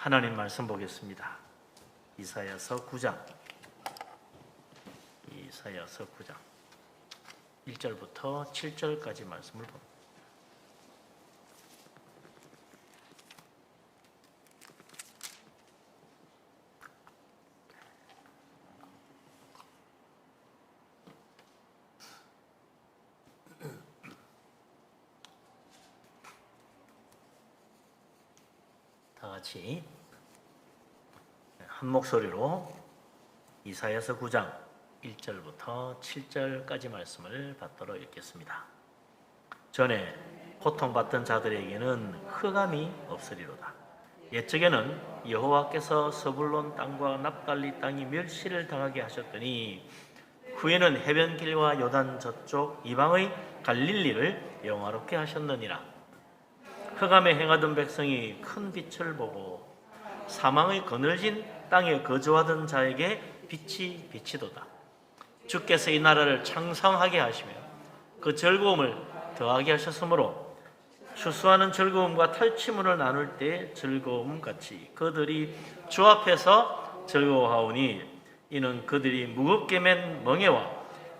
하나님 말씀 보겠습니다. 이사야서 9장 1절부터 7절까지 말씀을 봅니다. 다 같이 한 목소리로 이사야서 9장 1절부터 7절까지 말씀을 받도록 읽겠습니다. 전에 고통받던 자들에게는 흑암이 없으리로다. 옛적에는 여호와께서 서불론 땅과 납달리 땅이 멸시를 당하게 하셨더니 후에는 해변길과 요단 저쪽 이방의 갈릴리를 영화롭게 하셨느니라. 흑암에 행하던 백성이 큰 빛을 보고 사망의 거늘진 땅에 거주하던 자에게 빛이 비치도다. 주께서 이 나라를 창성하게 하시며 그 즐거움을 더하게 하셨으므로 추수하는 즐거움과 탈취물을 나눌 때의 즐거움 같이 그들이 주 앞에서 즐거워하오니 이는 그들이 무겁게 맨 멍에와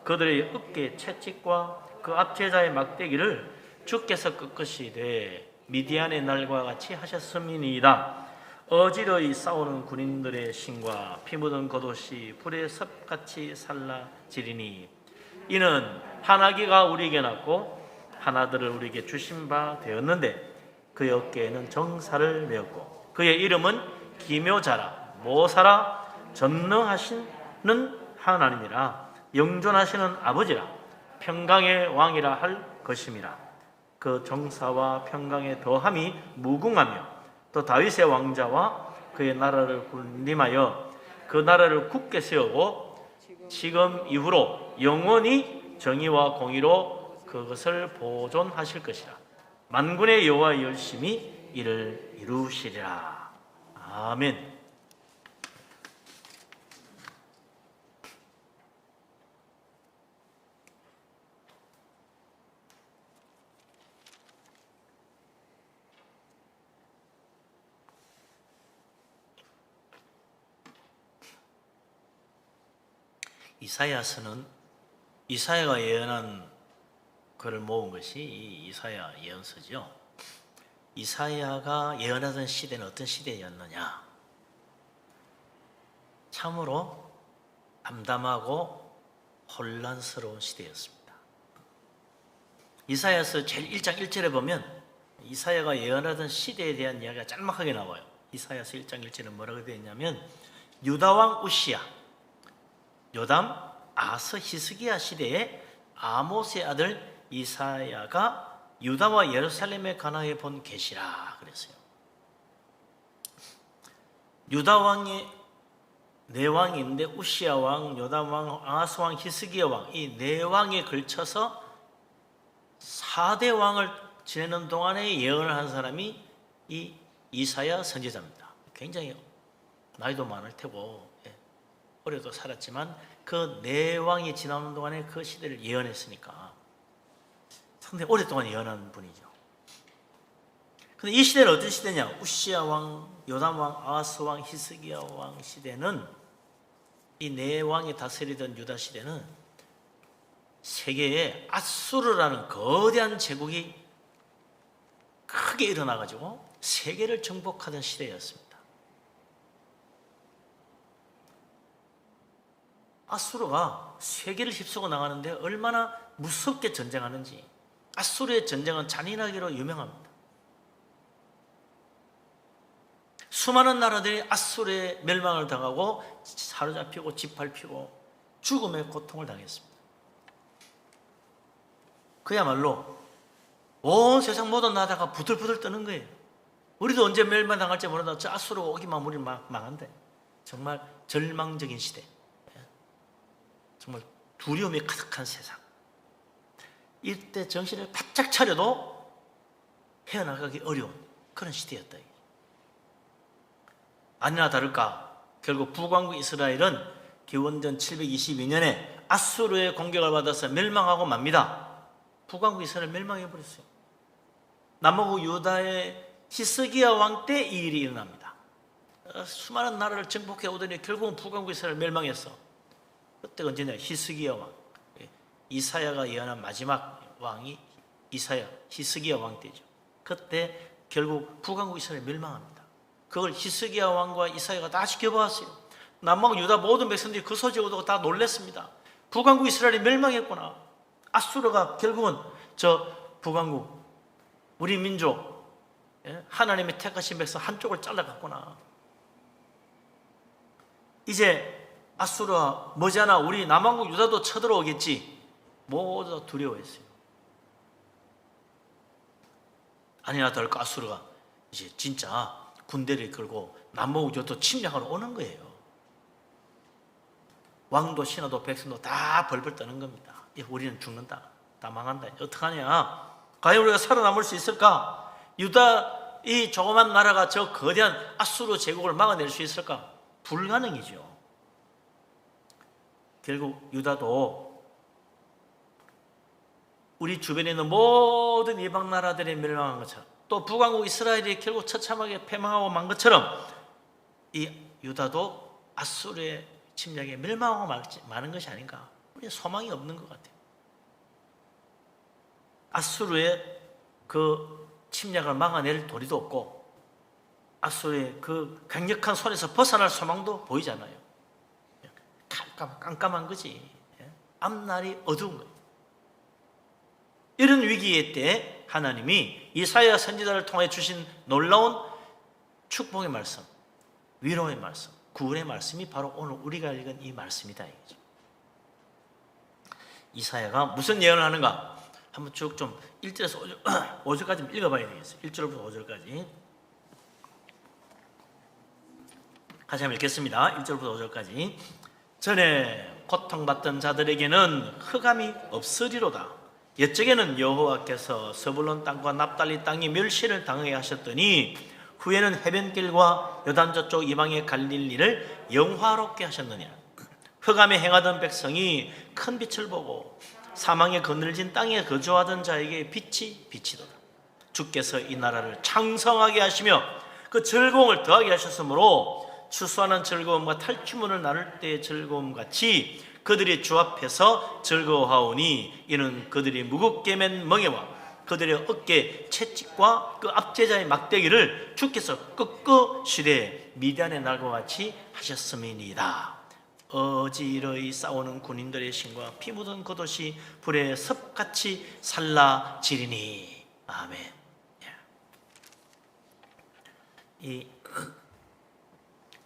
그들의 어깨 채찍과 그 압제자의 막대기를 주께서 끄끄시되 미디안의 날과 같이 하셨음이니이다. 어지러이 싸우는 군인들의 신과 피 묻은 겉옷이 불의 섭같이 살라지리니 이는 한 아기가 우리에게 낳고 한 아들을 우리에게 주신 바 되었는데 그의 어깨에는 정사를 메었고 그의 이름은 기묘자라 모사라 전능하시는 하나님이라 영존하시는 아버지라 평강의 왕이라 할 것임이라. 그 정사와 평강의 더함이 무궁하며 또 다윗의 왕자와 그의 나라를 군림하여 그 나라를 굳게 세우고 지금 이후로 영원히 정의와 공의로 그것을 보존하실 것이라. 만군의 여호와의 열심히 이를 이루시리라. 아멘. 이사야서는 이사야가 예언한 글을 모은 것이 이 이사야 예언서죠. 이사야가 예언하던 시대는 어떤 시대였느냐? 참으로 암담하고 혼란스러운 시대였습니다. 이사야서 제일 1장 1절에 보면 이사야가 예언하던 시대에 대한 이야기가 짤막하게 나와요. 이사야서 1장 1절에 뭐라고 되어 있냐면 유다왕 우시야 요담, 아스, 히스기야 시대에 아모스의 아들 이사야가 유다와 예루살렘에 관하여 본 계시라 그랬어요. 유다 왕이 네 왕이 있는데 우시야 왕, 요담 왕, 아하스 왕, 히스기야 왕 이 네 왕에 걸쳐서 4대 왕을 지내는 동안에 예언을 한 사람이 이 이사야 선지자입니다. 굉장히 나이도 많을 테고 오래도 살았지만 그 네 왕이 지나오는 동안에 그 시대를 예언했으니까 상당히 오랫동안 예언한 분이죠. 근데 이 시대는 어떤 시대냐? 우시야 왕, 요담 왕, 아하스 왕, 히스기야 왕 시대는 이 네 왕이 다스리던 유다 시대는 세계에 아수르라는 거대한 제국이 크게 일어나가지고 세계를 정복하던 시대였습니다. 아수르가 세계를 휩쓰고 나가는데 얼마나 무섭게 전쟁하는지 아수르의 전쟁은 잔인하기로 유명합니다. 수많은 나라들이 아수르의 멸망을 당하고 사로잡히고 짓밟히고 죽음의 고통을 당했습니다. 그야말로 온 세상 모든 나라가 부들부들 떠는 거예요. 우리도 언제 멸망당할지 모른다. 저 아수르가 오기만 우리 망한대. 정말 절망적인 시대. 정말 두려움이 가득한 세상. 이때 정신을 바짝 차려도 헤어나가기 어려운 그런 시대였다. 아니나 다를까 결국 북왕국 이스라엘은 기원전 722년에 아수르의 공격을 받아서 멸망하고 맙니다. 북왕국 이스라엘 멸망해버렸어요. 남아국 유다의 히스기야 왕 때 이 일이 일어납니다. 수많은 나라를 정복해 오더니 결국은 북왕국 이스라엘 멸망했어. 그때가 언제냐? 히스기야 왕. 이사야가 예언한 마지막 왕이 이사야, 히스기야 왕 때죠. 그때 결국 북왕국 이스라엘 멸망합니다. 그걸 히스기야 왕과 이사야가 다 지켜보았어요. 남방 유다 모든 백성들이 그 소식을 듣고 다 놀랐습니다. 북왕국 이스라엘이 멸망했구나. 아수르가 결국은 저 북왕국, 우리 민족, 하나님의 택하신 백성 한쪽을 잘라갔구나. 이제 아수르와 머지않아 우리 남왕국 유다도 쳐들어오겠지. 모두 다 두려워했어요. 아니나 다를까 아수르가 이제 진짜 군대를 이끌고 남왕국 유다도 침략하러 오는 거예요. 왕도 신하도 백성도 다 벌벌 떠는 겁니다. 우리는 죽는다, 다 망한다. 어떡하냐? 과연 우리가 살아남을 수 있을까? 유다 이 조그만 나라가 저 거대한 아수르 제국을 막아낼 수 있을까? 불가능이죠. 결국 유다도 우리 주변에 있는 모든 이방 나라들이 멸망한 것처럼, 또 북왕국 이스라엘이 결국 처참하게 패망하고 만 것처럼 이 유다도 아수르의 침략에 멸망하고 마는 것이 아닌가. 우리 소망이 없는 것 같아요. 아수르의 그 침략을 막아낼 도리도 없고 아수르의 그 강력한 손에서 벗어날 소망도 보이지 않아요. 깜깜한 거지. 앞날이 어두운 거예요. 이런 위기의 때 하나님이 이사야 선지자를 통해 주신 놀라운 축복의 말씀, 위로의 말씀, 구원의 말씀이 바로 오늘 우리가 읽은 이 말씀이다. 이사야가 무슨 예언을 하는가? 한번 쭉 좀 1절에서 5절까지 읽어봐야 되겠어요. 1절부터 5절까지 같이 한번 읽겠습니다. 1절부터 5절까지. 전에 고통받던 자들에게는 흑암이 없으리로다. 옛적에는 여호와께서 스불론 땅과 납달리 땅이 멸시를 당하게 하셨더니 후에는 해변길과 요단 저쪽 이방에 갈릴 일을 영화롭게 하셨느냐. 흑암에 행하던 백성이 큰 빛을 보고 사망에 거늘진 땅에 거주하던 자에게 빛이 비치도다. 주께서 이 나라를 창성하게 하시며 그 즐거움을 더하게 하셨으므로 추수하는 즐거움과 탈취문을 나눌 때의 즐거움 같이 그들이 주 앞에서 즐거워하오니 이는 그들이 무겁게 맨 멍에와 그들의 어깨 채찍과 그 압제자의 막대기를 주께서 끄끄시되 미디안의 날과 같이 하셨음이니이다. 어지러이 싸우는 군인들의 신과 피 묻은 겉옷이 불에 섭같이 살라지리니. 아멘.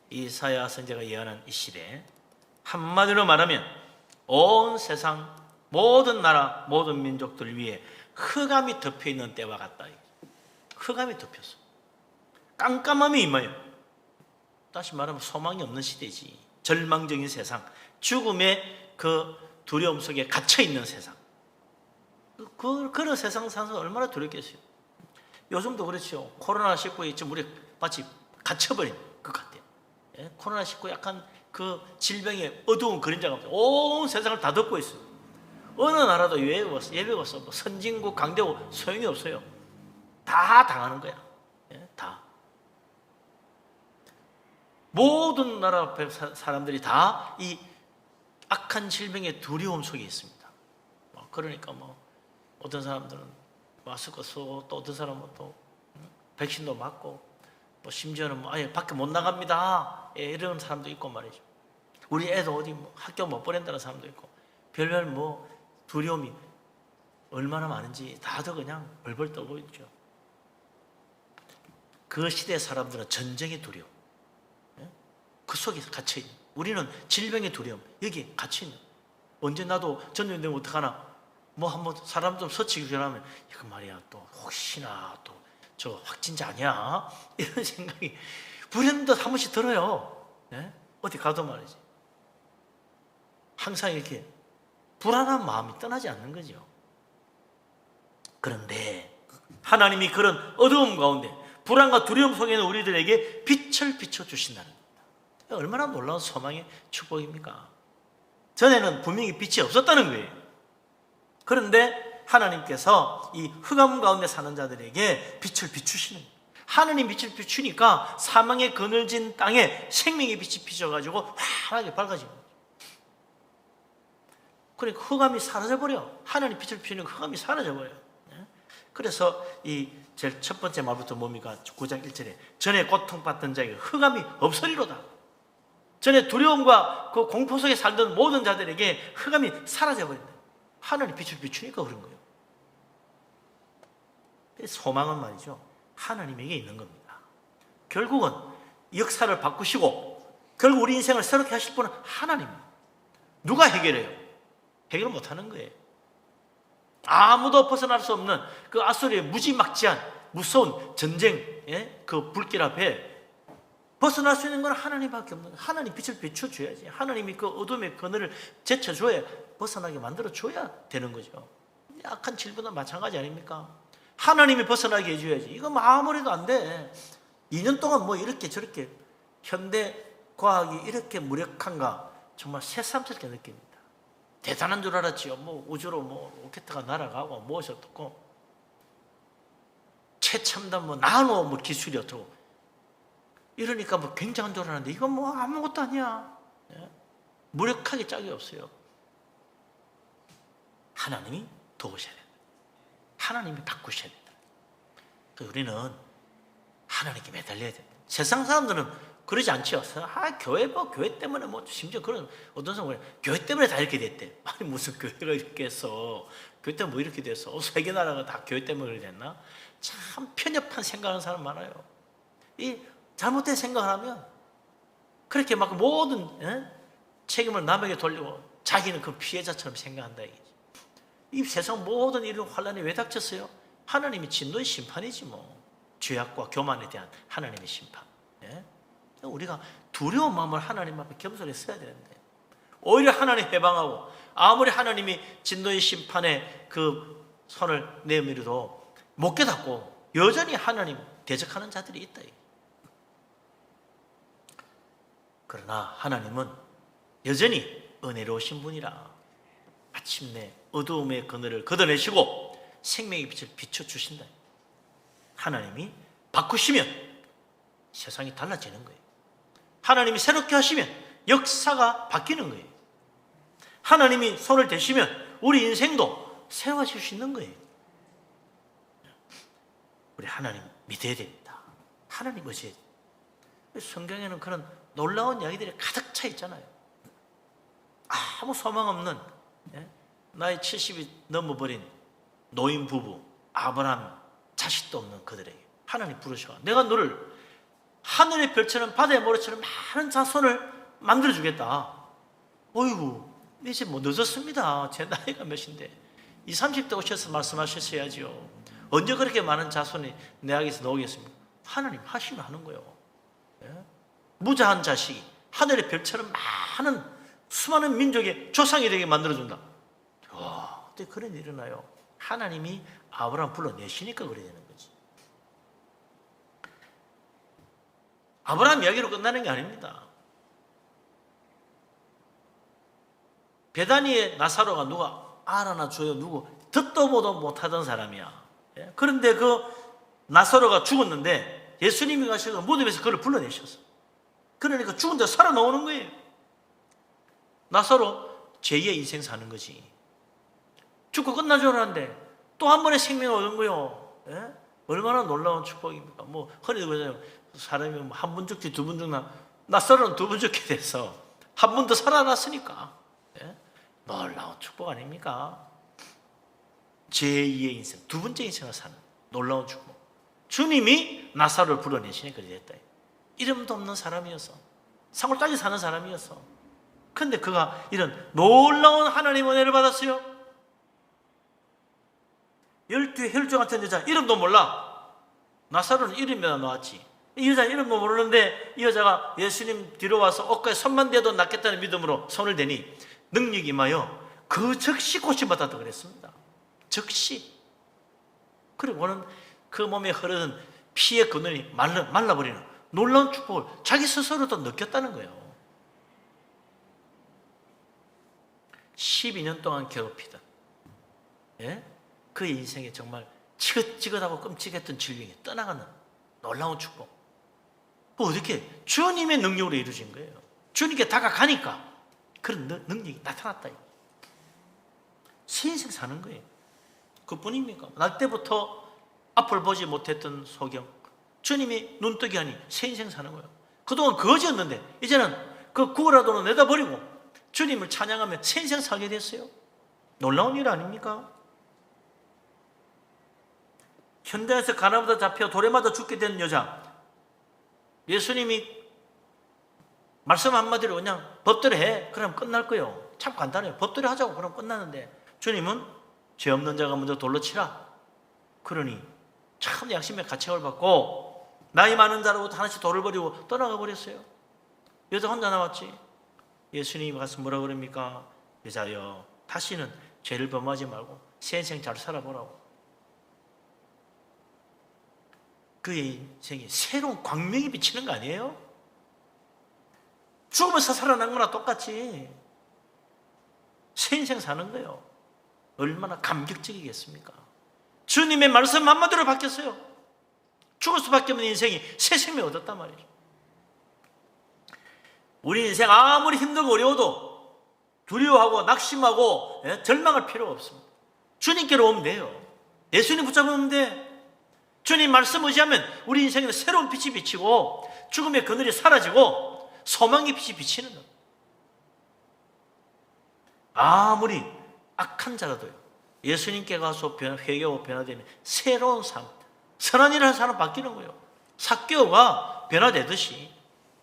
이사야 선지자가 예언한 이 시대, 한마디로 말하면 온 세상 모든 나라 모든 민족들 위에 흑암이 덮여있는 때와 같다. 흑암이 덮였어. 깜깜함이 임하여. 다시 말하면 소망이 없는 시대지. 절망적인 세상, 죽음의 그 두려움 속에 갇혀있는 세상. 그런 세상 사는 얼마나 두렵겠어요. 요즘도 그렇죠. 코로나19에 지금 우리 마치 갇혀버린 것 같아요. 코로나19 약간 그 질병의 어두운 그림자가 온 세상을 다 덮고 있어요. 어느 나라도 예배가 없어. 뭐 선진국, 강대국 소용이 없어요. 다 당하는 거야. 다. 모든 나라 사람들이 다 이 악한 질병의 두려움 속에 있습니다. 그러니까 어떤 사람들은 마스크 쓰고 또 어떤 사람은 또 백신도 맞고 심지어는 아예 밖에 못 나갑니다. 이런 사람도 있고 말이죠. 우리 애도 어디 학교 못 보낸다는 사람도 있고 별별 두려움이 얼마나 많은지 다들 그냥 벌벌 떨고 있죠. 그 시대 사람들은 전쟁의 두려움, 그 속에 갇혀있는, 우리는 질병의 두려움, 여기 갇혀있는. 언제 나도 전염되면 어떡하나, 한번 사람 좀 서치기 전하면 이거 말이야 또 혹시나 또 저 확진자 아니야? 이런 생각이 불현듯 한 번씩 들어요. 어디 가도 말이지. 항상 이렇게 불안한 마음이 떠나지 않는 거죠. 그런데 하나님이 그런 어두움 가운데 불안과 두려움 속에 있는 우리들에게 빛을 비춰주신다는 겁니다. 얼마나 놀라운 소망의 축복입니까? 전에는 분명히 빛이 없었다는 거예요. 그런데 하나님께서 이 흑암 가운데 사는 자들에게 빛을 비추시는 거예요. 하느님 빛을 비추니까 사망의 그늘진 땅에 생명의 빛이 비춰가지고 환하게 밝아집니다. 그러니까 흑암이 사라져버려. 하느님 빛을 비추니까 흑암이 사라져버려. 그래서 이 제일 첫 번째 말부터 뭡니까? 9장 1절에 전에 고통받던 자에게 흑암이 없으리로다. 전에 두려움과 그 공포 속에 살던 모든 자들에게 흑암이 사라져버린다. 하느님 빛을 비추니까 그런 거예요. 소망은 말이죠, 하나님에게 있는 겁니다. 결국은 역사를 바꾸시고 결국 우리 인생을 새롭게 하실 분은 하나님입니다. 누가 해결해요? 해결 못하는 거예요. 아무도 벗어날 수 없는 그 아수르의 무지막지한 무서운 전쟁, 그 불길 앞에 벗어날 수 있는 건 하나님밖에 없는 거예요. 하나님 빛을 비춰줘야지. 하나님이 그 어둠의 그늘을 제쳐줘야, 벗어나게 만들어줘야 되는 거죠. 약한 질보다 마찬가지 아닙니까? 하나님이 벗어나게 해줘야지. 이건 아무래도 안 돼. 2년 동안 뭐 이렇게 저렇게 현대 과학이 이렇게 무력한가 정말 새삼스럽게 느낍니다. 대단한 줄 알았지요. 뭐 우주로 뭐 로켓트가 날아가고 무엇이 어떻고 최첨단 뭐 나노 뭐 기술이 어떻고 이러니까 뭐 굉장한 줄 알았는데 이건 뭐 아무것도 아니야. 무력하게 짝이 없어요. 하나님이 도우셔야 된다. 하나님이 바꾸셔야 된다. 그래서 우리는 하나님께 매달려야 된다. 세상 사람들은 그러지 않죠. 교회 뭐 교회 때문에 뭐 심지어 그런 어떤 사람은 교회 때문에 다 이렇게 됐대. 아니 무슨 교회가 이렇게 했어. 교회 때문에 뭐 이렇게 됐어. 세계 나라가 다 교회 때문에 그렇게 됐나? 참 편협한 생각하는 사람 많아요. 이 잘못된 생각을 하면 그렇게 막 모든 책임을 남에게 돌리고 자기는 그 피해자처럼 생각한다 이거지. 이 세상 모든 이런 환란이 왜 닥쳤어요? 하나님이 진노의 심판이지 뭐. 죄악과 교만에 대한 하나님의 심판. 우리가 두려운 마음을 하나님 앞에 겸손히 써야 되는데 오히려 하나님 해방하고 아무리 하나님이 진노의 심판에 그 손을 내밀어도 못 깨닫고 여전히 하나님 대적하는 자들이 있다. 그러나 하나님은 여전히 은혜로우신 분이라 마침내 어두움의 그늘을 걷어내시고 생명의 빛을 비춰주신다. 하나님이 바꾸시면 세상이 달라지는 거예요. 하나님이 새롭게 하시면 역사가 바뀌는 거예요. 하나님이 손을 대시면 우리 인생도 새로워질 수 있는 거예요. 우리 하나님 믿어야 됩니다. 하나님 의지해야 됩니다. 성경에는 그런 놀라운 이야기들이 가득 차 있잖아요. 아무 소망 없는 나이 70이 넘어버린 노인 부부 아브라함, 자식도 없는 그들에게 하나님 부르셔. 내가 너를 하늘의 별처럼 바다의 모래처럼 많은 자손을 만들어주겠다. 어이구 이제 뭐 늦었습니다. 제 나이가 몇인데 20, 30대 오셔서 말씀하셨어야지요. 언제 그렇게 많은 자손이 내 아기에서 나오겠습니까? 하나님 하시면 하는 거예요. 무자한 자식이 하늘의 별처럼 많은 수많은 민족의 조상이 되게 만들어준다. 어떻게 그런 일이 일어나요? 하나님이 아브라함 불러내시니까 그래 되는 거지. 아브라함 이야기로 끝나는 게 아닙니다. 베다니의 나사로가 누가 알아나 줘요? 누구 듣도 보도 못하던 사람이야. 그런데 그 나사로가 죽었는데 예수님이 가셔서 무덤에서 그를 불러내셨어. 그러니까 죽은 데 살아나오는 거예요. 나사로 제2의 인생 사는 거지. 죽고 끝난 줄 알았는데 또 한 번의 생명을 얻은 거예요. 얼마나 놀라운 축복입니까? 뭐 흔히 그러잖아요. 사람이 한 번 죽지 두 번 죽나. 나사로는 두 번 죽게 돼서 한 번 더 살아났으니까 놀라운 축복 아닙니까? 제2의 인생, 두 번째 인생을 사는 놀라운 축복. 주님이 나사로를 불러내시니 그래 됐다. 이름도 없는 사람이었어. 상골짜기 사는 사람이었어. 근데 그가 이런 놀라운 하나님의 은혜를 받았어요. 12의 혈중 같은 여자 이름도 몰라. 나사로는 이름이나 나왔지. 이 여자는 이름도 모르는데 이 여자가 예수님 뒤로 와서 어깨에 손만 대도 낫겠다는 믿음으로 손을 대니 능력이 임하여 그 즉시 고침받았다고 그랬습니다. 즉시. 그리고는 그 몸에 흐르는 피의 그늘이 말라버리는 놀라운 축복을 자기 스스로도 느꼈다는 거예요. 12년 동안 괴롭히던 그 인생에 정말 지긋지긋하고 끔찍했던 질병이 떠나가는 놀라운 축복. 어떻게? 주님의 능력으로 이루어진 거예요. 주님께 다가가니까 그런 능력이 나타났다. 새 인생 사는 거예요. 그뿐입니까? 날 때부터 앞을 보지 못했던 소경, 주님이 눈뜨게 하니 새 인생 사는 거예요. 그동안 거지였는데 이제는 그 구어라도는 내다버리고 주님을 찬양하며 새 인생 살게 됐어요. 놀라운 일 아닙니까? 현장에서 가나보다 잡혀 돌에 맞아 죽게 된 여자, 예수님이 말씀 한마디로 그냥 법대로 해, 그럼 끝날 거예요. 참 간단해요. 법대로 하자고 그럼 끝나는데, 주님은 죄 없는 자가 먼저 돌로 치라. 그러니 참 양심의 가책을 받고 나이 많은 자로부터 하나씩 돌을 버리고 떠나가 버렸어요. 여자 혼자 남았지. 예수님이 가서 뭐라 그럽니까? 여자여, 다시는 죄를 범하지 말고 새 인생 잘 살아보라고. 그의 인생이 새로운 광명이 비치는 거 아니에요? 죽으면서 살아난 거나 똑같이 새 인생 사는 거예요. 얼마나 감격적이겠습니까? 주님의 말씀 한마디로 바뀌었어요. 죽을 수밖에 없는 인생이 새 생명 얻었단 말이죠. 우리 인생 아무리 힘들고 어려워도 두려워하고 낙심하고 절망할 필요가 없습니다. 주님께로 오면 돼요. 예수님 붙잡으면 돼. 주님 말씀 의지하면 우리 인생에는 새로운 빛이 비치고 죽음의 그늘이 사라지고 소망의 빛이 비치는 거예요. 아무리 악한 자라도요, 예수님께 가서 회개하고 변화되면 새로운 삶, 선한 일을 하는 사람 바뀌는 거예요. 삭개오가 변화되듯이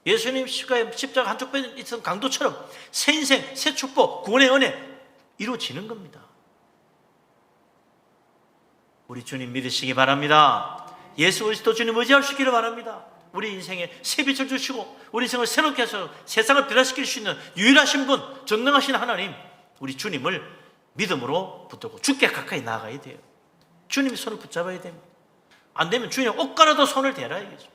예수님 십자가 한쪽 배에 있던 강도처럼 새 인생, 새 축복, 구원의 은혜 이루어지는 겁니다. 우리 주님 믿으시기 바랍니다. 예수 그리스도 주님 의지하시기를 바랍니다. 우리 인생에 새 빛을 주시고 우리 인생을 새롭게 해서 세상을 변화시킬 수 있는 유일하신 분, 전능하신 하나님, 우리 주님을 믿음으로 붙들고 주께 가까이 나아가야 돼요. 주님이 손을 붙잡아야 됩니다. 안 되면 주님 옷가라도 손을 대라 이거죠.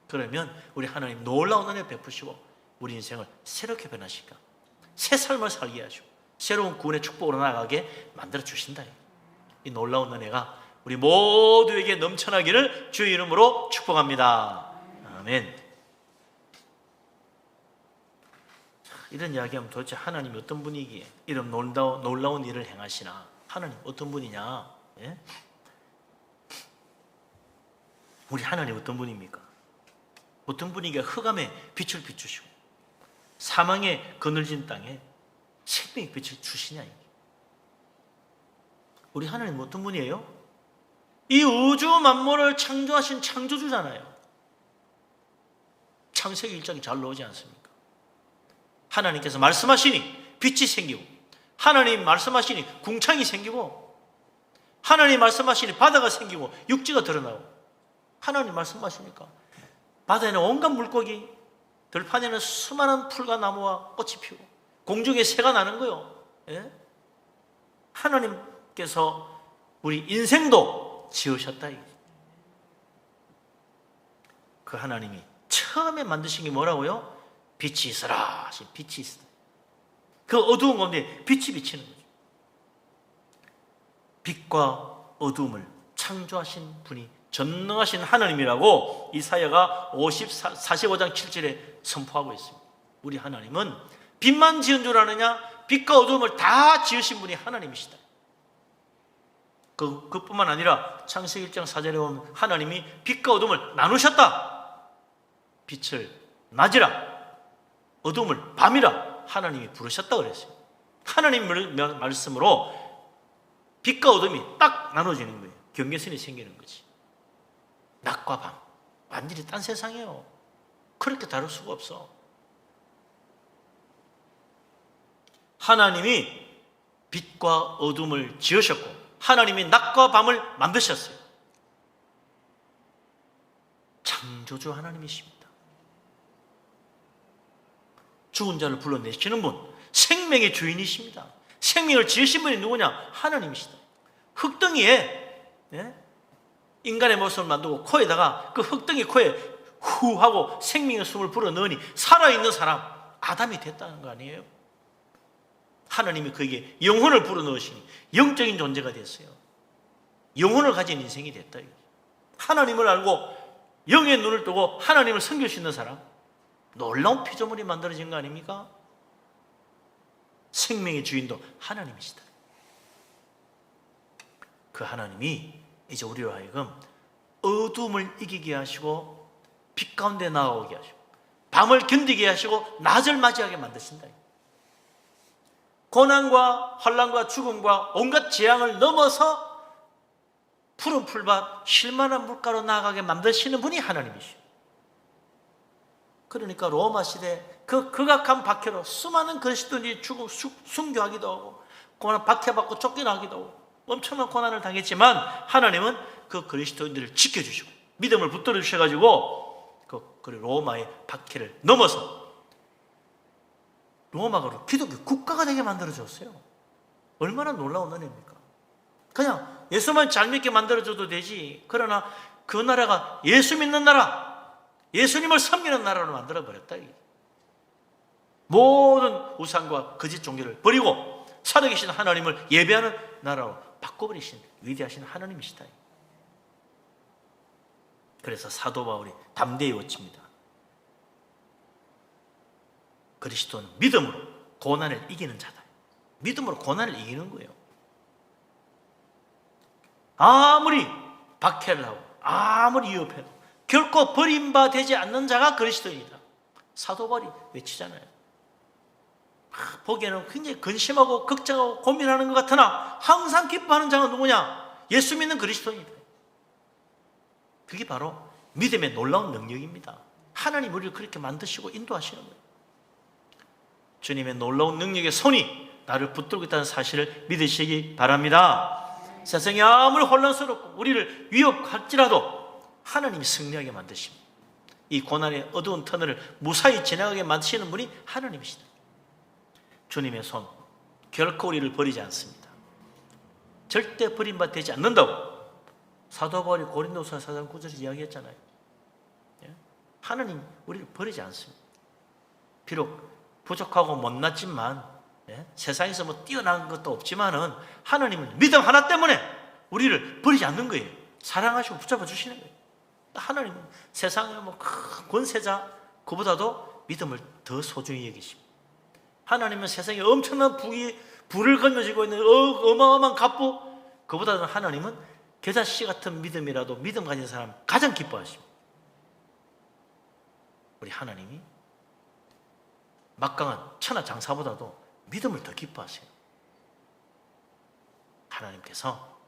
그러면 우리 하나님 놀라운 은혜 베푸시고 우리 인생을 새롭게 변화시켜 새 삶을 살게 하시고 새로운 구원의 축복으로 나아가게 만들어 주신다. 이 놀라운 은혜가 우리 모두에게 넘쳐나기를 주의 이름으로 축복합니다. 아멘. 이런 이야기하면 도대체 하나님이 어떤 분이기에 이런 놀라운 일을 행하시나? 하나님 어떤 분이냐? 예? 우리 하나님 어떤 분입니까? 어떤 분이기에 흑암에 빛을 비추시고 사망의 그늘진 땅에 생명의 빛을 주시냐? 우리 하나님 어떤 분이에요? 이 우주 만물을 창조하신 창조주잖아요. 창세기 1장이 잘 나오지 않습니까? 하나님께서 말씀하시니 빛이 생기고, 하나님 말씀하시니 궁창이 생기고, 하나님 말씀하시니 바다가 생기고 육지가 드러나고, 하나님 말씀하시니까 바다에는 온갖 물고기, 들판에는 수많은 풀과 나무와 꽃이 피고 공중에 새가 나는 거예요. 예? 하나님께서 우리 인생도 지으셨다. 그 하나님이 처음에 만드신 게 뭐라고요? 빛이 있어라 하신 빛이 있어. 그 어두운 가운데 빛이 비치는 거죠. 빛과 어두움을 창조하신 분이 전능하신 하나님이라고 이사야가 45장 7절에 선포하고 있습니다. 우리 하나님은 빛만 지은 줄 아느냐? 빛과 어두움을 다 지으신 분이 하나님이시다. 그뿐만 아니라 창세기 1장 4절에 보면 하나님이 빛과 어둠을 나누셨다. 빛을 낮이라 어둠을 밤이라 하나님이 부르셨다 그랬어요. 하나님 말씀으로 빛과 어둠이 딱 나눠지는 거예요. 경계선이 생기는 거지. 낮과 밤, 완전히 딴 세상이에요. 그렇게 다를 수가 없어. 하나님이 빛과 어둠을 지으셨고 하나님이 낮과 밤을 만드셨어요. 창조주 하나님이십니다. 죽은 자를 불러내시는 분, 생명의 주인이십니다. 생명을 지으신 분이 누구냐? 하나님이시다. 흙덩이에 인간의 모습을 만들고 코에다가 그 흙덩이 코에 후 하고 생명의 숨을 불어넣으니 살아있는 사람 아담이 됐다는 거 아니에요? 하나님이 그에게 영혼을 불어넣으시니 영적인 존재가 됐어요. 영혼을 가진 인생이 됐다. 하나님을 알고 영의 눈을 뜨고 하나님을 섬길 수 있는 사람, 놀라운 피조물이 만들어진 거 아닙니까? 생명의 주인도 하나님이시다. 그 하나님이 이제 우리로 하여금 어둠을 이기게 하시고 빛 가운데 나아오게 하시고 밤을 견디게 하시고 낮을 맞이하게 만드신다. 고난과 환난과 죽음과 온갖 재앙을 넘어서 푸른 풀밭 쉴만한 물가로 나아가게 만드시는 분이 하나님이시오. 그러니까 로마 시대 그 극악한 박해로 수많은 그리스도인이 죽음 순교하기도 하고 고난 박해받고 쫓겨나기도 하고 엄청난 고난을 당했지만 하나님은 그 그리스도인들을 지켜주시고 믿음을 붙들어 주셔가지고 그 로마의 박해를 넘어서 로마가 기독교 국가가 되게 만들어줬어요. 얼마나 놀라운 은혜입니까? 그냥 예수만 잘 믿게 만들어줘도 되지. 그러나 그 나라가 예수 믿는 나라, 예수님을 섬기는 나라로 만들어버렸다. 모든 우상과 거짓 종교를 버리고 살아계신 하나님을 예배하는 나라로 바꿔버리신 위대하신 하나님이시다. 그래서 사도 바울이 담대히 외칩니다. 그리스도는 믿음으로 고난을 이기는 자다. 믿음으로 고난을 이기는 거예요. 아무리 박해를 하고 아무리 위협해도 결코 버림받지 않는 자가 그리스도인이다. 사도 바울이 외치잖아요. 보기에는 굉장히 근심하고 걱정하고 고민하는 것 같으나 항상 기뻐하는 자가 누구냐? 예수 믿는 그리스도인이다. 그게 바로 믿음의 놀라운 능력입니다. 하나님 우리를 그렇게 만드시고 인도하시는 거예요. 주님의 놀라운 능력의 손이 나를 붙들고 있다는 사실을 믿으시기 바랍니다. 세상이 아무리 혼란스럽고 우리를 위협할지라도 하나님이 승리하게 만드십니다. 이 고난의 어두운 터널을 무사히 지나가게 만드시는 분이 하나님이시다. 주님의 손 결코 우리를 버리지 않습니다. 절대 버림받지 않는다고 사도 바울이 고린도서 4장 9절에서 이야기했잖아요. 하나님 우리를 버리지 않습니다. 비록 부족하고 못났지만 세상에서 뭐 뛰어난 것도 없지만은 하나님은 믿음 하나 때문에 우리를 버리지 않는 거예요. 사랑하시고 붙잡아 주시는 거예요. 하나님은 세상의 뭐 큰 권세자 그보다도 믿음을 더 소중히 여기십니다. 하나님은 세상에 엄청난 불을 건너지고 있는 어마어마한 갑부 그보다는 하나님은 겨자씨 같은 믿음이라도 믿음 가진 사람 가장 기뻐하십니다. 우리 하나님이 막강한 천하 장사보다도 믿음을 더 기뻐하세요. 하나님께서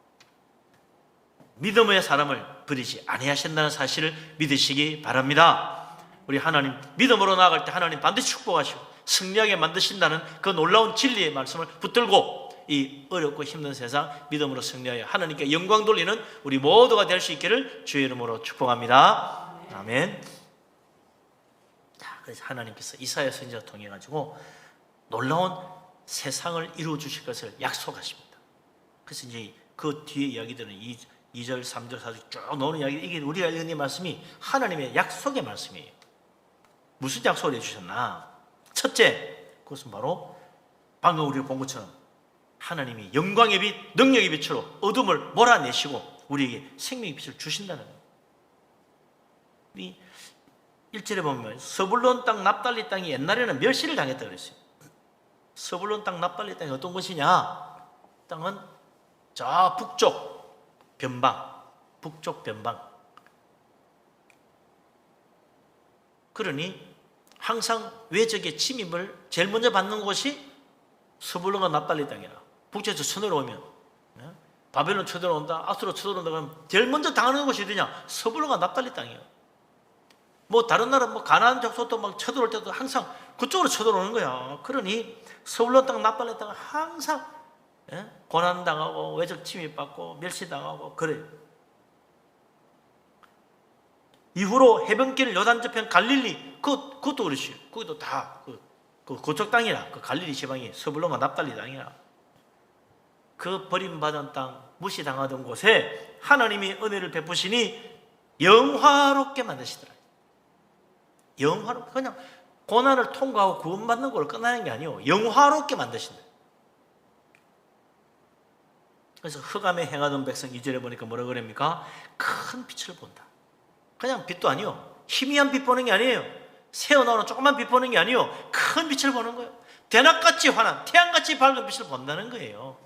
믿음의 사람을 버리지 아니하신다는 사실을 믿으시기 바랍니다. 우리 하나님 믿음으로 나아갈 때 하나님 반드시 축복하시고 승리하게 만드신다는 그 놀라운 진리의 말씀을 붙들고 이 어렵고 힘든 세상 믿음으로 승리하여 하나님께 영광 돌리는 우리 모두가 될 수 있기를 주의 이름으로 축복합니다. 아멘. 그래서 하나님께서 이사야 선지자를 통해 가지고 놀라운 세상을 이루어 주실 것을 약속하십니다. 그래서 이제 그 뒤에 이야기들은 2절, 3절, 4절 쭉 나오는 이야기, 이게 우리가 읽는 이 말씀이 하나님의 약속의 말씀이에요. 무슨 약속을 해주셨나? 첫째, 그것은 바로 방금 우리가 본 것처럼 하나님이 영광의 빛, 능력의 빛으로 어둠을 몰아내시고 우리에게 생명의 빛을 주신다는 거예요. 이 1절에 보면 서불론 땅, 납달리 땅이 옛날에는 멸시를 당했다고 그랬어요. 서불론 땅, 납달리 땅이 어떤 곳이냐? 땅은 저 북쪽 변방, 북쪽 변방. 그러니 항상 외적의 침입을 제일 먼저 받는 곳이 서불론과 납달리 땅이라. 북쪽에서 쳐들어오면 바벨론 쳐들어온다, 아수로 쳐들어온다 그러면 제일 먼저 당하는 곳이 어디냐? 서불론과 납달리 땅이에요. 뭐 다른 나라 뭐 가나안 족속도 막 쳐들어올 때도 항상 그쪽으로 쳐들어오는 거야. 그러니 서불론 땅, 납달리 땅은 항상 고난당하고 외적 침입받고 멸시당하고 그래요. 이후로 해변길 요단 저편 갈릴리 그것도 그렇지. 거기도 다 그쪽 땅이라 그 갈릴리 지방이 서불론과 납달리 땅이라. 그 버림받은 땅 무시당하던 곳에 하나님이 은혜를 베푸시니 영화롭게 만드시더라. 영화롭게 그냥 고난을 통과하고 구원받는 걸 끝나는 게 아니에요. 영화롭게 만드신다. 그래서 흑암에 행하던 백성 2절에 보니까 뭐라 그럽니까? 큰 빛을 본다. 그냥 빛도 아니요. 희미한 빛 보는 게 아니에요. 새어나오는 조그만 빛 보는 게 아니요. 큰 빛을 보는 거예요. 대낮같이 환한 태양같이 밝은 빛을 본다는 거예요.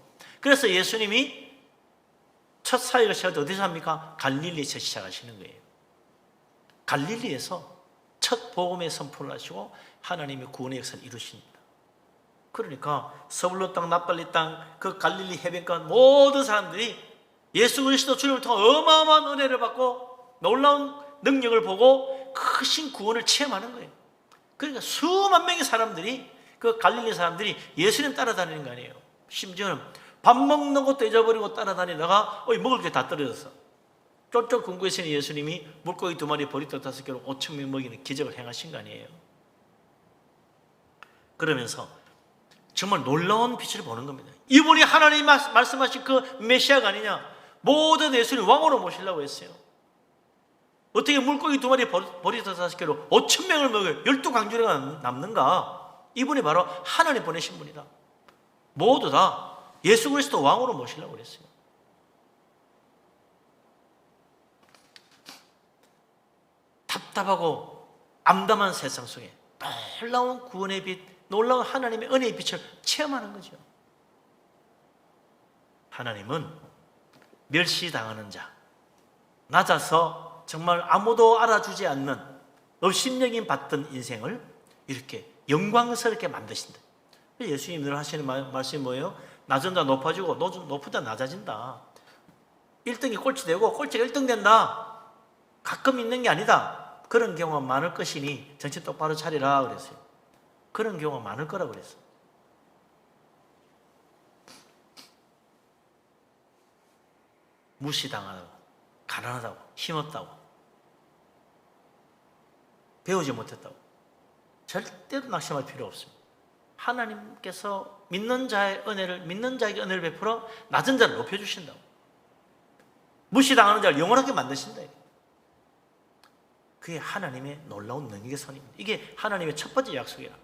그래서 예수님이 첫 사역을 시작할 때 어디서 합니까? 갈릴리에서 시작하시는 거예요. 갈릴리에서 첫 복음의 선포를 하시고 하나님의 구원의 역사를 이루십니다. 그러니까 서불로 땅, 납발리 땅, 그 갈릴리 해변가 모든 사람들이 예수 그리스도 주님을 통해 어마어마한 은혜를 받고 놀라운 능력을 보고 크신 구원을 체험하는 거예요. 그러니까 수만 명의 사람들이, 그 갈릴리 사람들이 예수님 따라다니는 거 아니에요. 심지어는 밥 먹는 것도 잊어버리고 따라다니다가 먹을 게 다 떨어졌어. 쫄쫄 굶고 계시는 예수님이 물고기 2마리 보리떡 5개로 5,000명 먹이는 기적을 행하신 거 아니에요. 그러면서 정말 놀라운 빛을 보는 겁니다. 이분이 하나님이 말씀하신 그 메시아가 아니냐. 모든 예수님 왕으로 모시려고 했어요. 어떻게 물고기 2마리 보리떡 5개로 5,000명을 먹여요. 12강주례가 남는가? 이분이 바로 하나님 보내신 분이다. 모두 다 예수 그리스도 왕으로 모시려고 그랬어요. 답답하고 암담한 세상 속에 놀라운 구원의 빛, 놀라운 하나님의 은혜의 빛을 체험하는 거죠. 하나님은 멸시당하는 자, 낮아서 정말 아무도 알아주지 않는 업신여김 받던 인생을 이렇게 영광스럽게 만드신다. 예수님 늘 하시는 말씀이 뭐예요? 낮은 자 높아지고 높은 자 낮아진다. 1등이 꼴찌 되고 꼴찌가 1등 된다. 가끔 있는 게 아니다. 그런 경우가 많을 것이니 정신 똑바로 차리라 그랬어요. 그런 경우가 많을 거라고 그랬어요. 무시당하다고, 가난하다고, 힘없다고, 배우지 못했다고 절대로 낙심할 필요 없습니다. 하나님께서 믿는 자의 은혜를, 믿는 자에게 은혜를 베풀어 낮은 자를 높여주신다고. 무시당하는 자를 영원하게 만드신다. 그게 하나님의 놀라운 능력의 손입니다. 이게 하나님의 첫 번째 약속이라.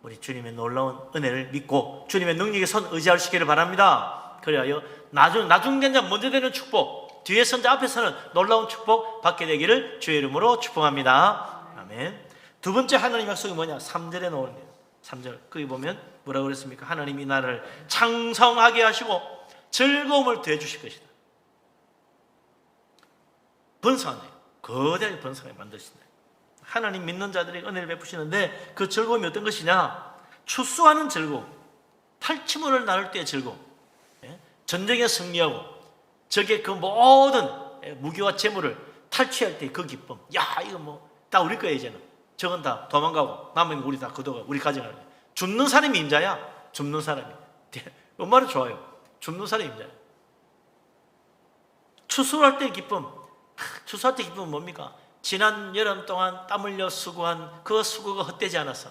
우리 주님의 놀라운 은혜를 믿고 주님의 능력의 손 의지하시기를 바랍니다. 그래야 나중된 자 먼저 되는 축복, 뒤에 선 자 앞에 서는 놀라운 축복 받게 되기를 주의 이름으로 축복합니다. 아멘. 두 번째 하나님 약속이 뭐냐? 3절에 나오는데요. 3절 거기 보면 뭐라고 그랬습니까? 하나님이 나를 창성하게 하시고 즐거움을 더해 주실 것이다. 번성하네요. 거대하게 번성하게 만드신다. 하나님 믿는 자들에게 은혜를 베푸시는데 그 즐거움이 어떤 것이냐? 추수하는 즐거움, 탈취물을 나눌 때의 즐거움, 전쟁에 승리하고 적의 그 모든 무기와 재물을 탈취할 때의 그 기쁨. 야, 이거 다 우리 거야 이제는. 저건 다 도망가고 남은 우리 다 거둬가 우리 가져가는 거야. 줍는 사람이 임자야. 줍는 사람이. 얼마나 좋아요. 줍는 사람이 임자야. 추수할 때의 기쁨. 추수할 때 기쁨은 뭡니까? 지난 여름 동안 땀 흘려 수고한 그 수고가 헛되지 않았어.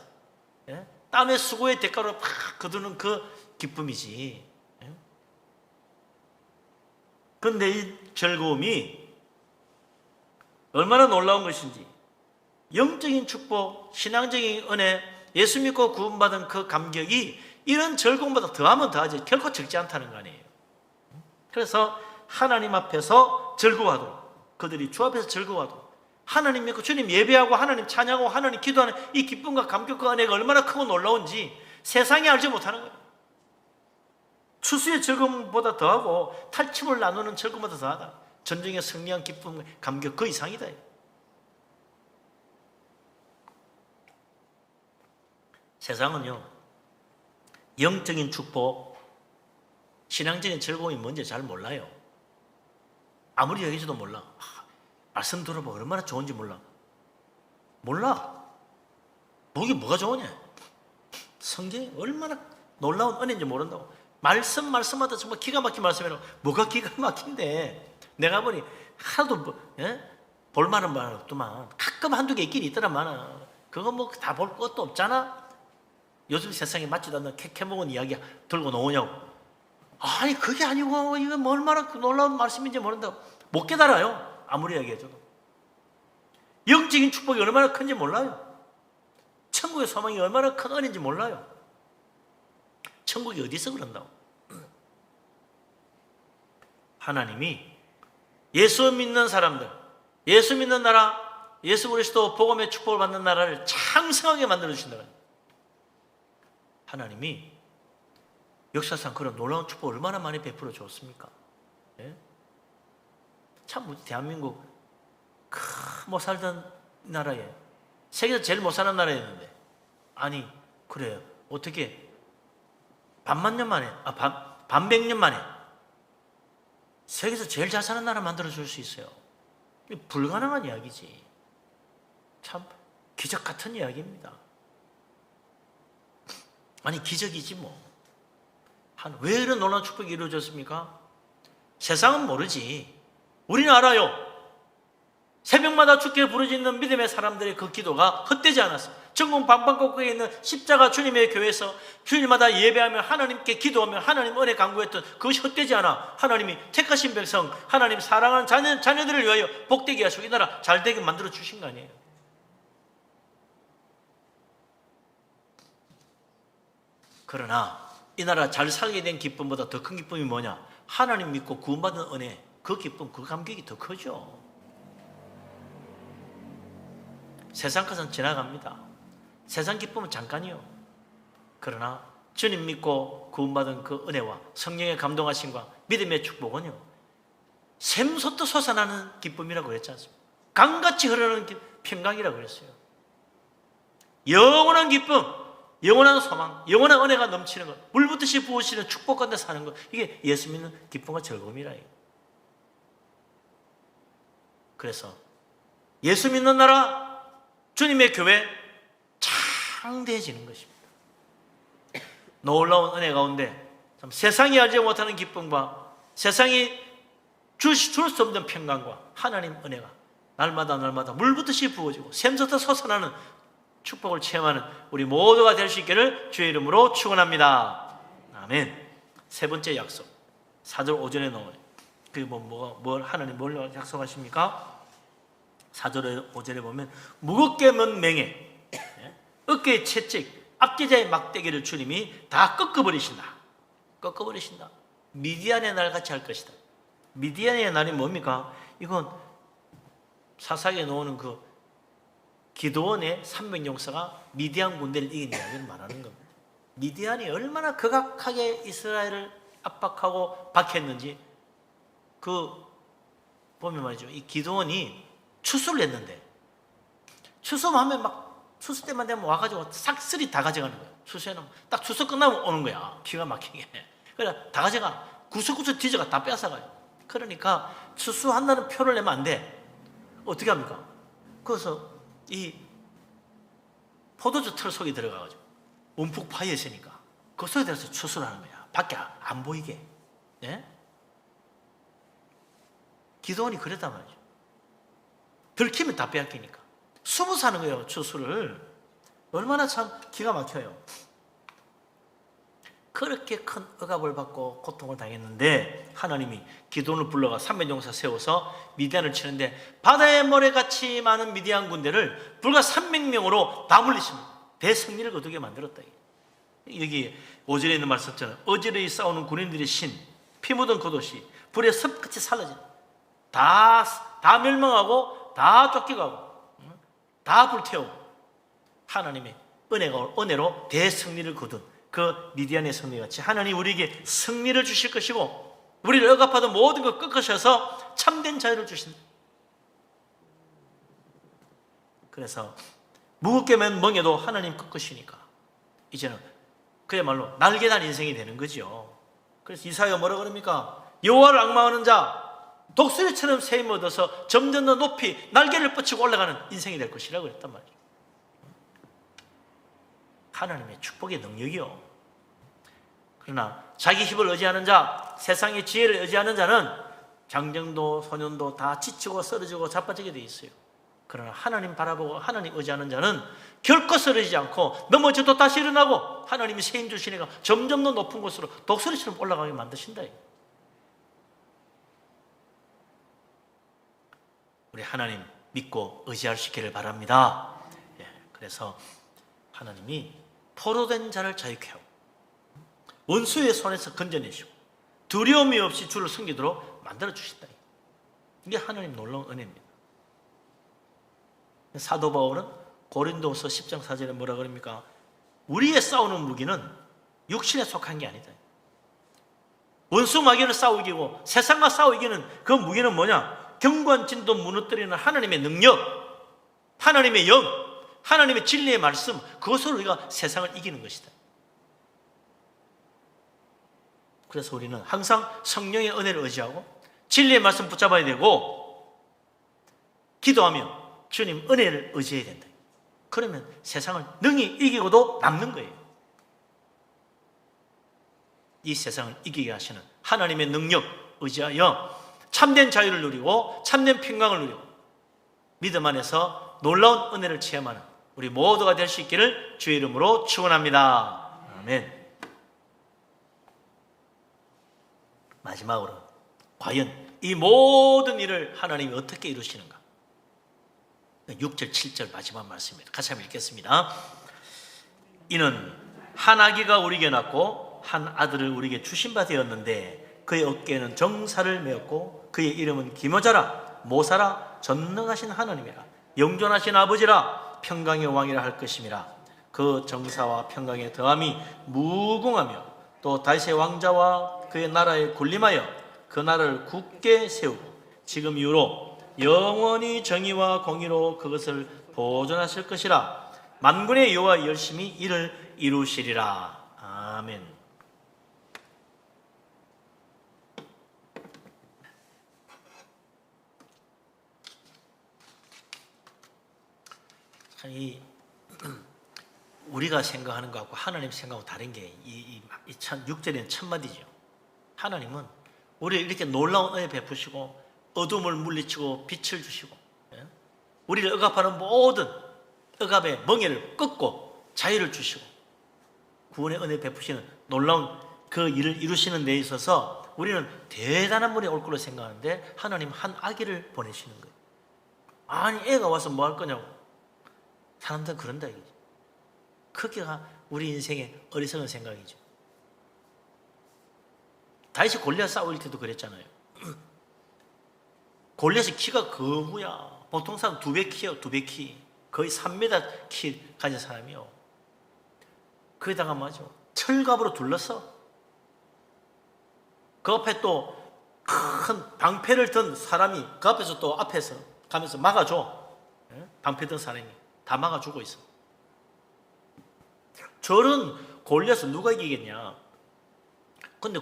땀의 수고의 대가로 팍 거두는 그 기쁨이지. 그런데 이 즐거움이 얼마나 놀라운 것인지, 영적인 축복, 신앙적인 은혜, 예수 믿고 구원받은 그 감격이 이런 즐거움보다 더하면 더하지 결코 적지 않다는 거 아니에요. 그래서 하나님 앞에서 즐거워하도록, 그들이 주 앞에서 즐거워하도록, 하나님 믿고 주님 예배하고 하나님 찬양하고 하나님 기도하는 이 기쁨과 감격과 은혜가 얼마나 크고 놀라운지 세상이 알지 못하는 거예요. 추수의 즐거움보다 더하고 탈취물 나누는 즐거움보다 더하다. 전쟁에 승리한 기쁨, 감격 그 이상이다. 세상은요, 영적인 축복, 신앙적인 즐거움이 뭔지 잘 몰라요. 아무리 여기서도 몰라. 말씀 들어보면 얼마나 좋은지 몰라. 이게 뭐가 좋으냐? 성경이 얼마나 놀라운 은혜인지 모른다고. 말씀마다 정말 기가 막힌 말씀이라고. 뭐가 기가 막힌데? 내가 보니 하나도 볼만한 말 없더만. 가끔 한두 개 있긴 있더라만. 그거 다 볼 것도 없잖아. 요즘 세상에 맞지도 않는 캐캐먹은 이야기 들고 나오냐고. 아니 그게 아니고 이거 얼마나 놀라운 말씀인지 모른다고. 못 깨달아요. 아무리 얘기해줘도. 영적인 축복이 얼마나 큰지 몰라요. 천국의 소망이 얼마나 큰 은혜인지 몰라요. 천국이 어디서 그런다고. 하나님이 예수 믿는 사람들, 예수 믿는 나라, 예수 그리스도 복음의 축복을 받는 나라를 창성하게 만들어 주신다. 하나님이 역사상 그런 놀라운 축복을 얼마나 많이 베풀어 주었습니까? 예? 참 우리 대한민국 못 살던 나라에, 세계에서 제일 못 사는 나라였는데, 아니 그래요, 어떻게 반백년 만에 세계에서 제일 잘 사는 나라 만들어 줄 수 있어요? 불가능한 이야기지. 참 기적 같은 이야기입니다. 아니 기적이지 뭐. 왜 이런 놀라운 축복이 이루어졌습니까? 세상은 모르지. 우리는 알아요. 새벽마다 주께 부르짖는 믿음의 사람들의 그 기도가 헛되지 않았어. 전국 방방곡곡에 있는 십자가 주님의 교회에서 주일마다 예배하며 하나님께 기도하며 하나님 은혜 간구했던 그것이 헛되지 않아. 하나님이 택하신 백성, 하나님 사랑하는 자녀들을 위하여 복되게 하시고 이 나라 잘되게 만들어 주신 거 아니에요. 그러나 이 나라 잘 살게 된 기쁨보다 더 큰 기쁨이 뭐냐? 하나님 믿고 구원받은 은혜, 그 기쁨, 그 감격이 더 크죠. 세상 것은 지나갑니다. 세상 기쁨은 잠깐이요. 그러나 주님 믿고 구원받은 그 은혜와 성령의 감동하심과 믿음의 축복은요, 샘솟듯 솟아나는 기쁨이라고 그랬지 않습니까? 강같이 흐르는 평강이라고 그랬어요. 영원한 기쁨, 영원한 소망, 영원한 은혜가 넘치는 것, 물붓듯이 부으시는 축복 가운데 사는 것, 이게 예수 믿는 기쁨과 즐거움이라. 그래서 예수 믿는 나라, 주님의 교회 창대해지는 것입니다. 놀라운 은혜 가운데 참 세상이 알지 못하는 기쁨과 세상이 줄 수 없는 평강과 하나님 은혜가 날마다 물붓듯이 부어지고 샘솟듯 솟아나는 축복을 체험하는 우리 모두가 될 수 있기를 주의 이름으로 축원합니다. 아멘. 세 번째 약속, 4절 5절에 나와요. 그게 하나님 뭘 약속하십니까? 4절 5절에 보면 무겁게 먼 맹에, 어깨의 채찍, 압제자의 막대기를 주님이 다 꺾어버리신다. 미디안의 날같이 할 것이다. 미디안의 날이 뭡니까? 이건 사사기에 나오는 그 기드온의 300용사가 미디안 군대를 이긴 이야기를 말하는 겁니다. 미디안이 얼마나 극악하게 이스라엘을 압박하고 박했는지 보면 말이죠. 이 기드온이 추수를 했는데, 추수하면 추수 때만 되면 와가지고 싹쓸이 다 가져가는 거야. 추수해놓으면 딱 추수 끝나면 오는 거야. 기가 막히게. 그래 다 가져가. 구석구석 뒤져가 다 뺏어가요. 그러니까 추수한다는 표를 내면 안 돼. 어떻게 합니까? 그래서 이 포도주 틀 속에 들어가가지고 움푹 파여 있으니까 그 속에 들어서 추수를 하는 거야. 밖에 안 보이게. 예? 기도원이 그랬단 말이죠. 들키면 다 빼앗기니까 숨어 사는 거예요. 추수를. 얼마나 참 기가 막혀요. 그렇게 큰 억압을 받고 고통을 당했는데 하나님이 기드온을 불러가 300용사 세워서 미디안을 치는데 바다의 모래같이 많은 미디안 군대를 불과 300명으로 다 물리십니다. 대승리를 거두게 만들었다. 여기 5절에 있는 말씀처럼 어지러이 싸우는 군인들의 신, 피 묻은 겉옷이 불에 습같이 살라진, 다 멸망하고 다 쫓겨가고 다 불태우고 하나님의 은혜로 대승리를 거둔 그 미디안의 승리같이 하나님 우리에게 승리를 주실 것이고 우리를 억압하던 모든 것 꺾으셔서 참된 자유를 주신다. 그래서 무겁게 맨 멍에도 하나님 꺾으시니까 이제는 그야말로 날개단 인생이 되는 거죠. 그래서 이사야가 뭐라 그럽니까? 여호와를 앙망하는 자 독수리처럼 세임 얻어서 점점 더 높이 날개를 뻗치고 올라가는 인생이 될 것이라고 그랬단 말이에요. 하나님의 축복의 능력이요. 그러나 자기 힘을 의지하는 자, 세상의 지혜를 의지하는 자는 장정도 소년도 다 지치고 쓰러지고 자빠지게 돼 있어요. 그러나 하나님 바라보고 하나님 의지하는 자는 결코 쓰러지지 않고 넘어져도 다시 일어나고 하나님이 새 힘 주시니까 점점 더 높은 곳으로 독수리처럼 올라가게 만드신다. 우리 하나님 믿고 의지할 수 있기를 바랍니다. 그래서 하나님이 포로된 자를 자유케 하고 원수의 손에서 건져내시고 두려움이 없이 주를 섬기도록 만들어 주신다. 이게 하나님 놀라운 은혜입니다. 사도 바울은 고린도서 10장 4절에 뭐라 그럽니까? 우리의 싸우는 무기는 육신에 속한 게 아니다. 원수 마귀를 싸워 이기고 세상과 싸워 이기는 그 무기는 뭐냐? 경관진도 무너뜨리는 하나님의 능력, 하나님의 영, 하나님의 진리의 말씀, 그것으로 우리가 세상을 이기는 것이다. 그래서 우리는 항상 성령의 은혜를 의지하고 진리의 말씀 붙잡아야 되고 기도하며 주님 은혜를 의지해야 된다. 그러면 세상을 능히 이기고도 남는 거예요. 이 세상을 이기게 하시는 하나님의 능력 의지하여 참된 자유를 누리고 참된 평강을 누리고 믿음 안에서 놀라운 은혜를 체험하는 우리 모두가 될 수 있기를 주의 이름으로 축원합니다. 아멘. 마지막으로 과연 이 모든 일을 하나님이 어떻게 이루시는가? 6절 7절 마지막 말씀입니다. 같이 한번 읽겠습니다. 이는 한 아기가 우리에게 낳고 한 아들을 우리에게 주신 바 되었는데 그의 어깨에는 정사를 메었고 그의 이름은 기묘자라 모사라 전능하신 하나님이라 영존하신 아버지라 평강의 왕이라 할 것임이라. 그 정사와 평강의 더함이 무궁하며 또 다윗의 왕자와 그의 나라에 군림하여 그 나라를 굳게 세우고 지금 이후로 영원히 정의와 공의로 그것을 보존하실 것이라. 만군의 여호와 열심히 이를 이루시리라. 아멘. 우리가 생각하는 것하고 하나님 생각하고 다른 게 이 6절에는 첫마디죠. 하나님은 우리를 이렇게 놀라운 은혜 베푸시고 어둠을 물리치고 빛을 주시고 우리를 억압하는 모든 억압의 멍에를 꺾고 자유를 주시고 구원의 은혜 베푸시는 놀라운 그 일을 이루시는 데 있어서 우리는 대단한 분이 올 거로 생각하는데 하나님 한 아기를 보내시는 거예요. 아니 애가 와서 뭐 할 거냐고. 사람들은 그런다 이거지. 그게가 우리 인생의 어리석은 생각이죠. 다윗이 골리앗 싸울 때도 그랬잖아요. 골리앗이 키가 거무야. 보통 사람 2배 키예요. 2배 키. 거의 3m 키 가진 사람이요. 거기다가 맞아. 철갑으로 둘렀어. 그 앞에 또 큰 방패를 든 사람이 그 앞에서 또 앞에서 가면서 막아줘. 방패 든 사람이 다 막아주고 있어. 저런 골리앗을 누가 이기겠냐? 근데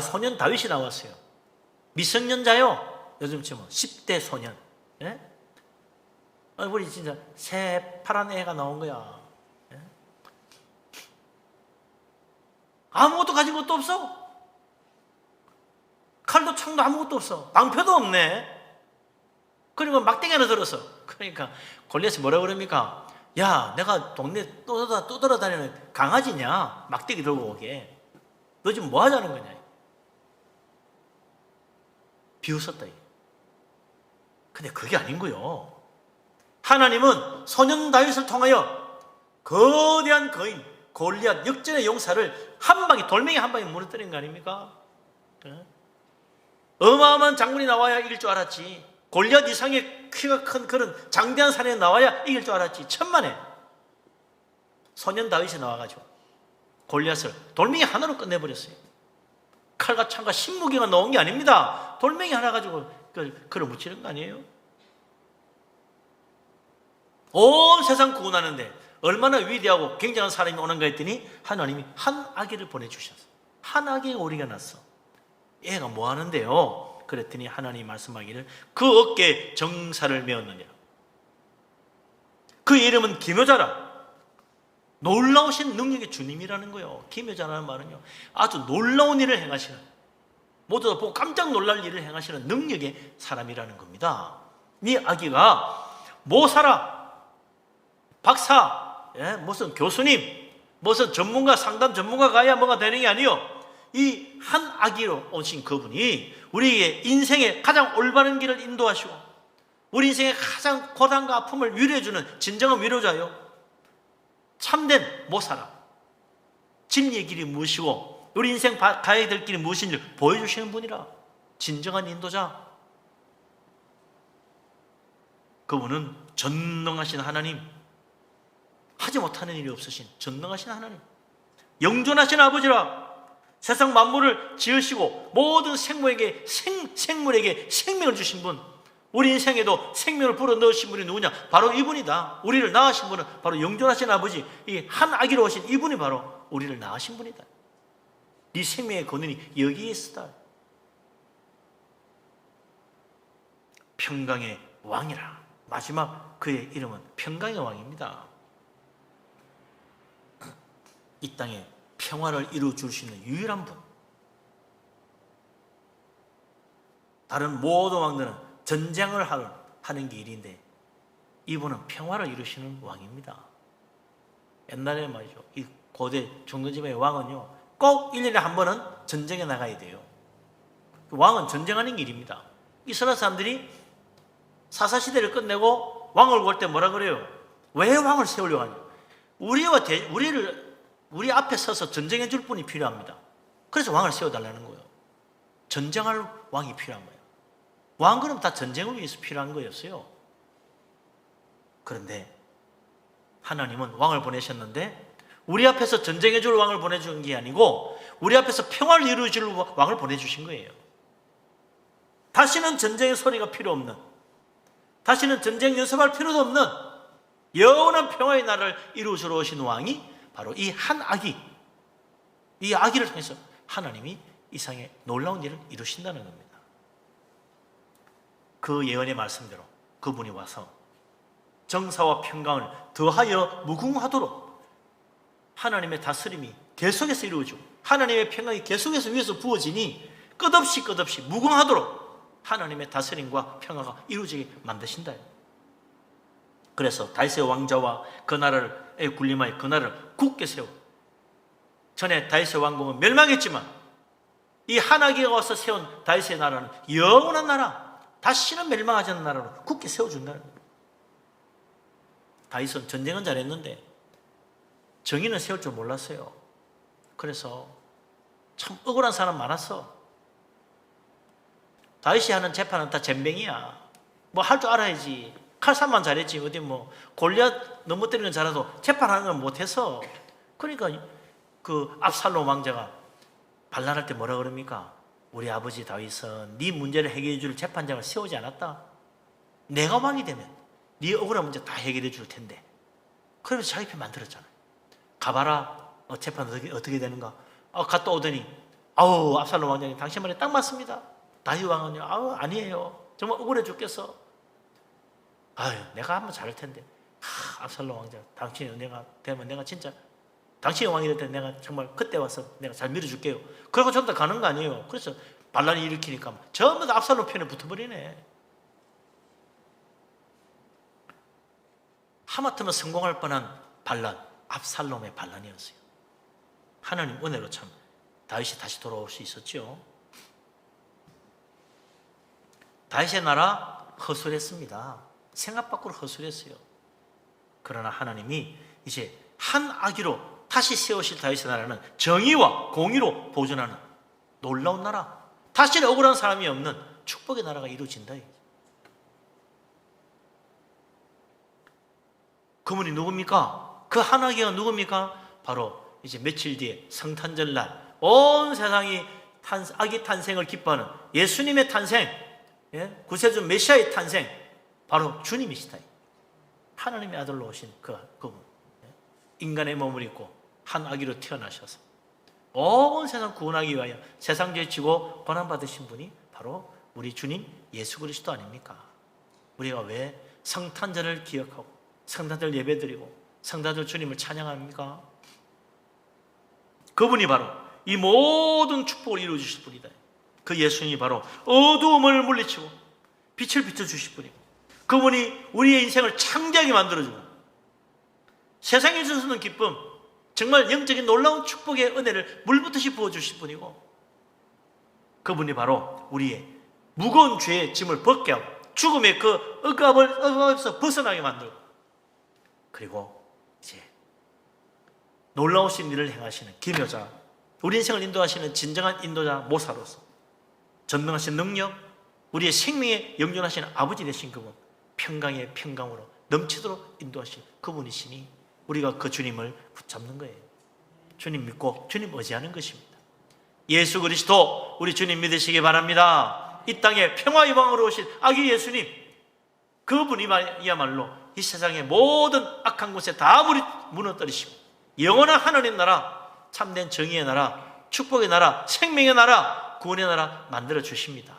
소년 다윗이 나왔어요. 미성년자요. 요즘 치면 10대 소년. 예? 우리 진짜 새 파란 애가 나온 거야. 예? 아무것도 가진 것도 없어. 칼도 창도 아무것도 없어. 방패도 없네. 그리고 막대기 하나 들었어. 그러니까 골리앗이 뭐라 그럽니까? 야, 내가 동네 떠돌아다니는 강아지냐? 막대기 들고 오게. 너 지금 뭐 하자는 거냐? 비웃었다. 근데 그게 아닌 거요. 하나님은 소년 다윗을 통하여 거대한 거인 골리앗 역전의 용사를 한 방에 돌멩이 한 방에 무너뜨린 거 아닙니까? 어마어마한 장군이 나와야 이길 줄 알았지. 골리앗 이상의 키가 큰 그런 장대한 사람이 나와야 이길 줄 알았지. 천만에 소년 다윗이 나와가지고 골리앗을 돌멩이 하나로 끝내버렸어요. 칼과 창과 신무기가 나온 게 아닙니다. 돌멩이 하나 가지고 그걸 묻히는 거 아니에요? 온 세상 구원하는데 얼마나 위대하고 굉장한 사람이 오는가 했더니 하나님이 한 아기를 보내주셨어. 한 아기가 우리가 났어. 얘가 뭐 하는데요? 그랬더니 하나님이 말씀하기를 그 어깨에 정사를 메었느니라. 그 이름은 기묘자라. 놀라우신 능력의 주님이라는 거예요. 기묘자라는 말은요, 아주 놀라운 일을 행하시는, 모두가 보고 깜짝 놀랄 일을 행하시는 능력의 사람이라는 겁니다. 이 아기가 모사라, 박사, 무슨 교수님, 무슨 전문가, 상담 전문가가 가야 뭐가 되는 게 아니요. 이 한 아기로 오신 그분이 우리의 인생의 가장 올바른 길을 인도하시고 우리 인생의 가장 고단과 아픔을 위로해주는 진정한 위로자요, 참된 모사라, 진리의 길이 무엇이고 우리 인생 가야 될 길이 무엇인지 보여주시는 분이라. 진정한 인도자. 그분은 전능하신 하나님, 하지 못하는 일이 없으신 전능하신 하나님, 영존하신 아버지라 세상 만물을 지으시고 모든 생물에게 생명을 주신 분, 우리 인생에도 생명을 불어넣으신 분이 누구냐? 바로 이분이다. 우리를 낳으신 분은 바로 영존하신 아버지, 이 한 아기로 오신 이분이 바로 우리를 낳으신 분이다. 네 생명의 근원이 여기에 있다. 평강의 왕이라. 마지막 그의 이름은 평강의 왕입니다. 이 땅에 평화를 이루어 줄 수 있는 유일한 분. 다른 모든 왕들은 전쟁을 하는 게 일인데 이분은 평화를 이루시는 왕입니다. 옛날에 말이죠, 이 고대 중동지방의 왕은요, 꼭 1년에 한 번은 전쟁에 나가야 돼요. 왕은 전쟁하는 일입니다. 이스라엘 사람들이 사사시대를 끝내고 왕을 구할 때 뭐라 그래요? 왜 왕을 세우려고 하냐? 우리 앞에 서서 전쟁해 줄 분이 필요합니다. 그래서 왕을 세워달라는 거예요. 전쟁할 왕이 필요한 거예요. 왕 그럼 다 전쟁을 위해서 필요한 거였어요. 그런데 하나님은 왕을 보내셨는데 우리 앞에서 전쟁해 줄 왕을 보내준 게 아니고 우리 앞에서 평화를 이루어 줄 왕을 보내주신 거예요. 다시는 전쟁의 소리가 필요 없는, 다시는 전쟁 연습할 필요도 없는 영원한 평화의 나라를 이루어주러 오신 왕이 바로 이 한 아기, 이 아기를 통해서 하나님이 이 세상에 놀라운 일을 이루신다는 겁니다. 그 예언의 말씀대로 그분이 와서 정사와 평강을 더하여 무궁하도록 하나님의 다스림이 계속해서 이루어지고 하나님의 평강이 계속해서 위에서 부어지니 끝없이 무궁하도록 하나님의 다스림과 평화가 이루어지게 만드신다. 그래서 다윗의 왕자와 그 나라에 군림하여 그 나라를 굳게 세워. 전에 다윗의 왕국은 멸망했지만 이 한 아기가 와서 세운 다윗의 나라는 영원한 나라, 다시는 멸망하지 않는 나라로 굳게 세워준다는 거예요. 다윗은 전쟁은 잘했는데 정의는 세울 줄 몰랐어요. 그래서 참 억울한 사람 많았어. 다윗이 하는 재판은 다 젬병이야. 뭐 할 줄 알아야지. 칼살만 잘했지. 어디 뭐 골리앗 넘어뜨리는 잘해도 재판하는 건 못해서. 그러니까 그 압살롬 왕자가 반란할 때 뭐라 그럽니까? 우리 아버지 다윗은 네 문제를 해결해 줄 재판장을 세우지 않았다. 내가 왕이 되면 네 억울한 문제 다 해결해 줄 텐데. 그러면서 자기 편 만들었잖아요. 가봐라. 재판 어떻게 되는가? 갔다 오더니 압살롬 왕자님 당신 말에 딱 맞습니다. 다윗 왕은요, 아니에요. 정말 억울해 죽겠어. 내가 한번 잘할 텐데. 압살롬 왕자, 당신의 은혜가 되면 내가 진짜 당신이 왕이 될 때 내가 정말 그때 와서 내가 잘 밀어줄게요. 그러고 전부 다 가는 거 아니에요. 그래서 반란이 일으키니까 전부 다 압살롬 편에 붙어버리네. 하마터면 성공할 뻔한 반란, 압살롬의 반란이었어요. 하나님 은혜로 참 다윗이 다시 돌아올 수 있었죠. 다윗의 나라 허술했습니다. 생각 밖으로 허술했어요. 그러나 하나님이 이제 한 아기로 다시 세우실 다윗의 나라는 정의와 공의로 보존하는 놀라운 나라, 다시는 억울한 사람이 없는 축복의 나라가 이루어진다. 그분이 누굽니까? 그 한 아기가 누굽니까? 바로 이제 며칠 뒤에 성탄절 날 온 세상이 아기 탄생을 기뻐하는 예수님의 탄생, 구세주 메시아의 탄생, 바로 주님이시다. 하나님의 아들로 오신 그분, 인간의 몸을 입고 한 아기로 태어나셔서 온 세상 구원하기 위하여 세상 죄 지고 고난받으신 분이 바로 우리 주님 예수 그리스도 아닙니까? 우리가 왜 성탄절을 기억하고 성탄절 예배드리고 성탄절 주님을 찬양합니까? 그분이 바로 이 모든 축복을 이루어 주실 분이다. 그 예수님이 바로 어두움을 물리치고 빛을 비춰주실 분이고, 그분이 우리의 인생을 창대하게 만들어주고 세상에 주시는 기쁨, 정말 영적인 놀라운 축복의 은혜를 물붓듯이 부어주실 분이고, 그분이 바로 우리의 무거운 죄의 짐을 벗게 하고 죽음의 그 억압에서 벗어나게 만들고, 그리고 이제 놀라우신 일을 행하시는 기묘자, 우리 인생을 인도하시는 진정한 인도자 모사로서 전능하신 능력, 우리의 생명에 영존하시는 아버지 되신 그분, 평강의 평강으로 넘치도록 인도하신 그분이시니 우리가 그 주님을 붙잡는 거예요. 주님 믿고 주님 의지하는 것입니다. 예수 그리스도 우리 주님 믿으시기 바랍니다. 이 땅에 평화의 왕으로 오신 아기 예수님, 그분이야말로 이 세상의 모든 악한 곳에 다 무너뜨리시고 영원한 하나님 나라, 참된 정의의 나라, 축복의 나라, 생명의 나라, 구원의 나라 만들어 주십니다.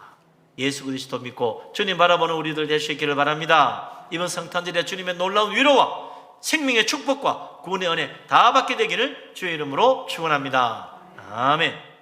예수 그리스도 믿고 주님 바라보는 우리들 될 수 있기를 바랍니다. 이번 성탄절에 주님의 놀라운 위로와 생명의 축복과 구원의 은혜 다 받게 되기를 주의 이름으로 축원합니다. 아멘.